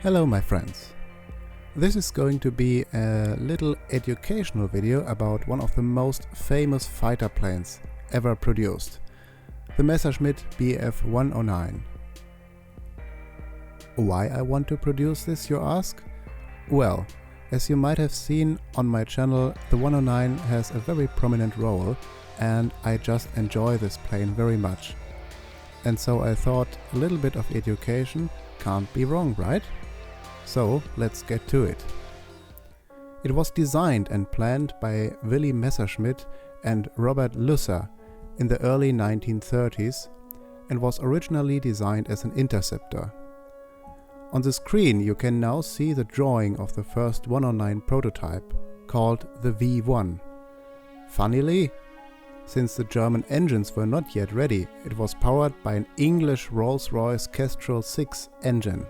Hello my friends. This is going to be a little educational video about one of the most famous fighter planes ever produced, the Messerschmitt BF109. Why I want to produce this, you ask? Well, as you might have seen on my channel, the 109 has a very prominent role and I just enjoy this plane very much. And so I thought a little bit of education can't be wrong, right? So let's get to it. It was designed and planned by Willy Messerschmitt and Robert Lusser in the early 1930s and was originally designed as an interceptor. On the screen you can now see the drawing of the first 109 prototype, called the V1. Funnily, since the German engines were not yet ready, it was powered by an English Rolls-Royce Kestrel 6 engine.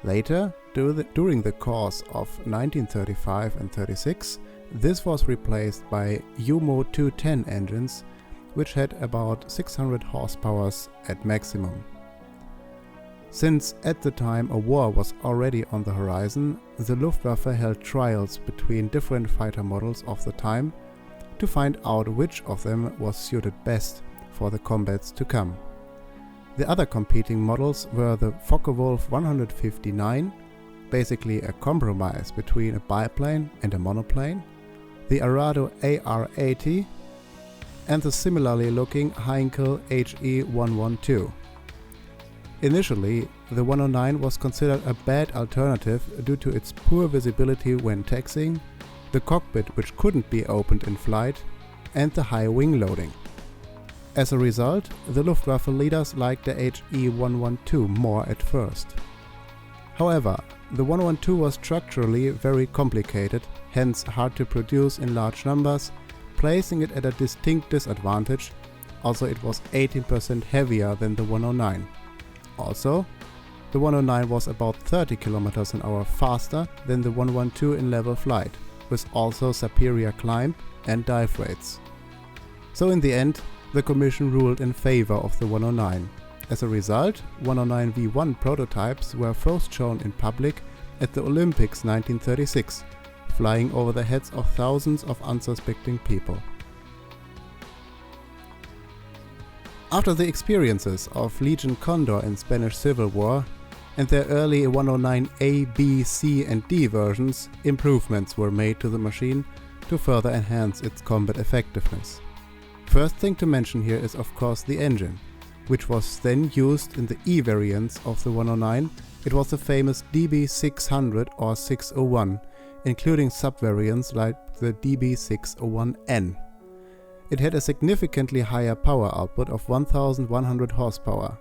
Later, during the course of 1935 and 36, this was replaced by UMO 210 engines, which had about 600 horsepower at maximum. Since at the time a war was already on the horizon, the Luftwaffe held trials between different fighter models of the time to find out which of them was suited best for the combats to come. The other competing models were the Focke-Wulf 159, basically a compromise between a biplane and a monoplane, the Arado AR-80, and the similarly looking Heinkel HE-112. Initially, the 109 was considered a bad alternative due to its poor visibility when taxiing, the cockpit which couldn't be opened in flight, and the high wing loading. As a result, the Luftwaffe leaders liked the HE-112 more at first. However, the 112 was structurally very complicated, hence hard to produce in large numbers, placing it at a distinct disadvantage. Also, it was 18% heavier than the 109. Also, the 109 was about 30 km an hour faster than the 112 in level flight, with also superior climb and dive rates. So in the end, the Commission ruled in favor of the 109. As a result, 109 V1 prototypes were first shown in public at the Olympics 1936, flying over the heads of thousands of unsuspecting people. After the experiences of Legion Condor in Spanish Civil War and their early 109 A, B, C and D versions, improvements were made to the machine to further enhance its combat effectiveness. First thing to mention here is of course the engine, which was then used in the E variants of the 109. It was the famous DB600 or 601, including sub-variants like the DB601N. It had a significantly higher power output of 1100 horsepower.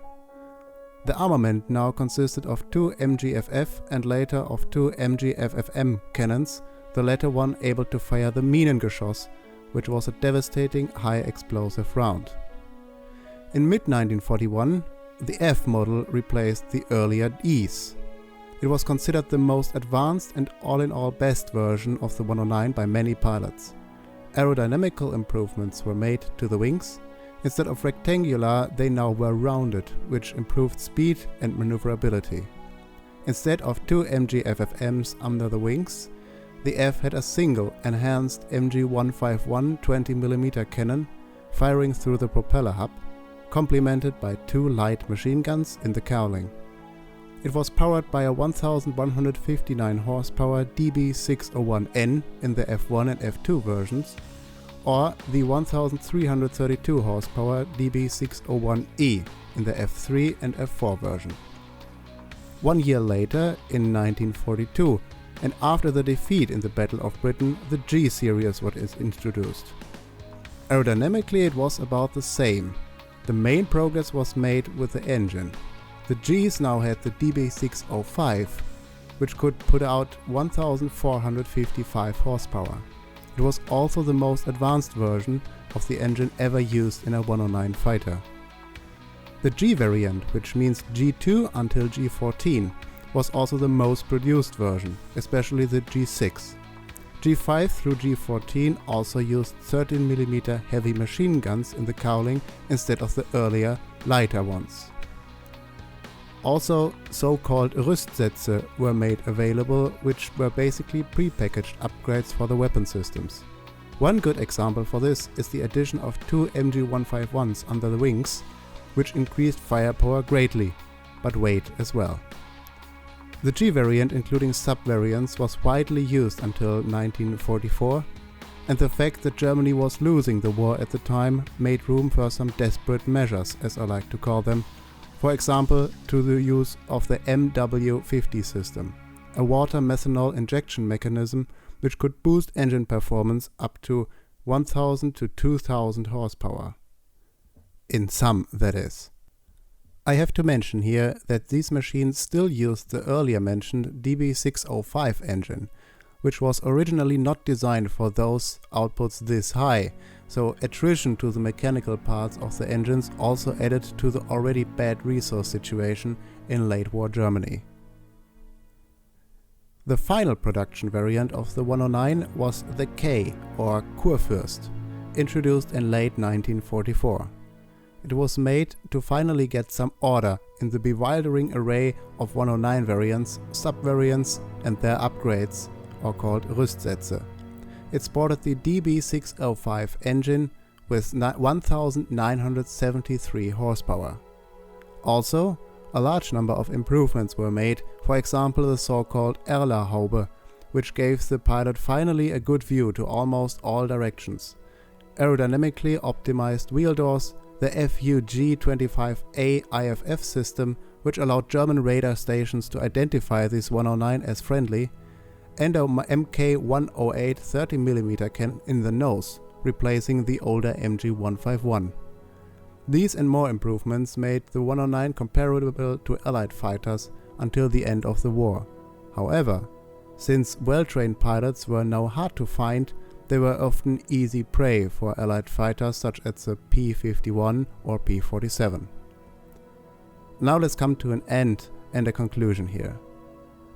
The armament now consisted of 2 MGFF and later of 2 MGFFM cannons, the latter one able to fire the Minengeschoss, which was a devastating high explosive round. In mid-1941, the F model replaced the earlier Es. It was considered the most advanced and all-in-all best version of the 109 by many pilots. Aerodynamical improvements were made to the wings. Instead of rectangular, they now were rounded, which improved speed and maneuverability. Instead of 2 MGFFMs under the wings, the F had a single enhanced MG151 20mm cannon firing through the propeller hub, complemented by 2 light machine guns in the cowling. It was powered by a 1159 horsepower DB601N in the F1 and F2 versions, or the 1332 horsepower DB601E in the F3 and F4 version. 1 year later, in 1942, and after the defeat in the Battle of Britain, the G series was introduced. Aerodynamically it was about the same. The main progress was made with the engine. The Gs now had the DB605, which could put out 1455 horsepower. It was also the most advanced version of the engine ever used in a 109 fighter. The G variant, which means G2 until G14, was also the most produced version, especially the G6. G5 through G14 also used 13mm heavy machine guns in the cowling instead of the earlier, lighter ones. Also, so-called Rüstsätze were made available, which were basically pre-packaged upgrades for the weapon systems. One good example for this is the addition of 2 MG151s under the wings, which increased firepower greatly, but weight as well. The G variant, including sub-variants, was widely used until 1944, and the fact that Germany was losing the war at the time made room for some desperate measures, as I like to call them. For example, to the use of the MW50 system, a water methanol injection mechanism which could boost engine performance up to 1000 to 2000 horsepower. In sum, that is. I have to mention here that these machines still used the earlier mentioned DB605 engine, which was originally not designed for those outputs this high, so attrition to the mechanical parts of the engines also added to the already bad resource situation in late war Germany. The final production variant of the 109 was the K, or Kurfürst, introduced in late 1944. It was made to finally get some order in the bewildering array of 109 variants, sub-variants and their upgrades, or called Rüstsätze. It sported the DB605 engine with 1973 horsepower. Also, a large number of improvements were made, for example the so-called Erlerhaube, which gave the pilot finally a good view to almost all directions. Aerodynamically optimized wheel doors, the FUG-25A IFF system, which allowed German radar stations to identify this 109 as friendly, and a MK108 30mm cannon in the nose, replacing the older MG151. These and more improvements made the 109 comparable to Allied fighters until the end of the war. However, since well-trained pilots were now hard to find, they were often easy prey for Allied fighters such as the P-51 or P-47. Now let's come to an end and a conclusion here.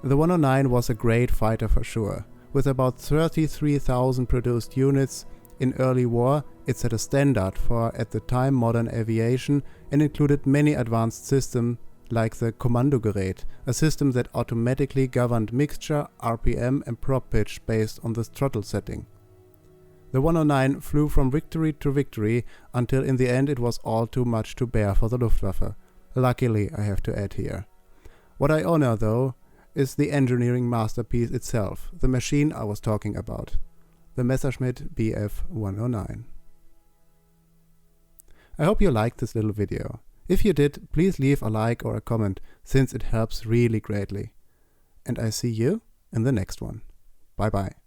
The 109 was a great fighter for sure. With about 33,000 produced units in early war, it set a standard for at the time modern aviation and included many advanced systems like the Kommandogerät, a system that automatically governed mixture, RPM and prop pitch based on the throttle setting. The 109 flew from victory to victory until in the end it was all too much to bear for the Luftwaffe. Luckily, I have to add here. What I honor though is the engineering masterpiece itself, the machine I was talking about, the Messerschmitt BF109. I hope you liked this little video. If you did, please leave a like or a comment, since it helps really greatly. And I see you in the next one. Bye bye.